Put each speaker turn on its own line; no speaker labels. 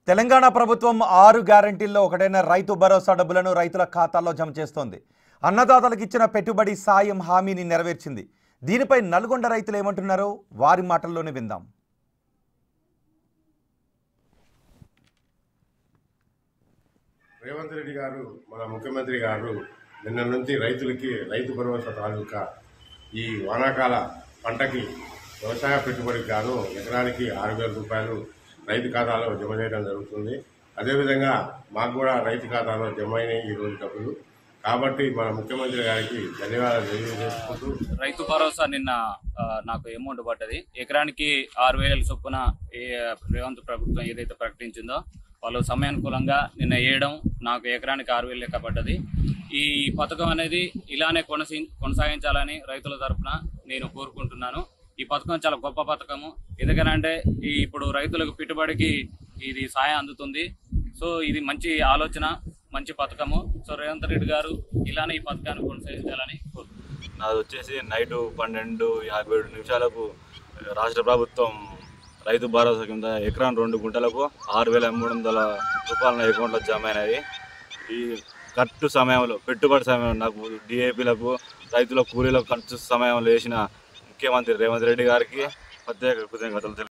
తెలంగాణ ప్రభుత్వం 6 గ్యారెంటీల్లో ఒకటైన రైతు భరోసా డబ్బులను రైతుల ఖాతాల్లో జమ చేస్తోంది. అన్నదాతలకు ఇచ్చిన పెట్టుబడి సాయం హామీని నెరవేర్చింది. దీనిపై నల్గొండ రైతులు ఏమంటున్నారో వారి మాటల్లోనే విందాం.
రేవంత్ రెడ్డి గారు మన ముఖ్యమంత్రి గారు నిన్న నుంచి రైతులకి రైతు భరోసా తాలూకా ఈ వానాకాల పంటకి వ్యవసాయ పెట్టుబడికి గాను ఎకరానికి 6,000 రూపాయలు రైతు ఖాతాలో జమ చేయడం జరుగుతుంది. అదేవిధంగా మాకు కూడా రైతు ఖాతాలో జమ అయినాయి ఈరోజు డబ్బులు. కాబట్టి మన ముఖ్యమంత్రి గారికి ధన్యవాదాలు తెలియజేసుకుంటూ
రైతు భరోసా నిన్న నాకు అమౌంట్ పడ్డది. ఎకరానికి 6,000 చొప్పున రేవంత్ ప్రభుత్వం ఏదైతే ప్రకటించిందో వాళ్ళు సమయానుకూలంగా నిన్న వేయడం నాకు ఎకరానికి 6,000 లెక్క పడ్డది. ఈ పథకం అనేది ఇలానే కొనసాగించాలని రైతుల తరఫున నేను కోరుకుంటున్నాను. ఈ పథకం చాలా గొప్ప పథకము. ఎందుకనంటే ఇప్పుడు రైతులకు పెట్టుబడికి ఇది సాయం అందుతుంది. సో ఇది మంచి ఆలోచన, మంచి పథకము. సో రేవంత్ రెడ్డి గారు ఇలానే ఈ పథకాన్ని కొనసాగించాలని కోరుకుంటున్నాను.
నాది వచ్చేసి నైటు 12:57 రాష్ట్ర ప్రభుత్వం రైతు భరోసా కింద ఎకరాన్ 2 గుంటలకు 6,300 రూపాయల నా అకౌంట్లో జమ అయినది. ఈ కరెక్ట్ సమయంలో పెట్టుబడి సమయంలో నాకు డిఏపీలకు రైతుల కూలీలకు ఖర్చు సమయంలో వేసిన ముఖ్యమంత్రి రేవంత్ రెడ్డి గారికి ప్రత్యేక కృతజ్ఞతలు.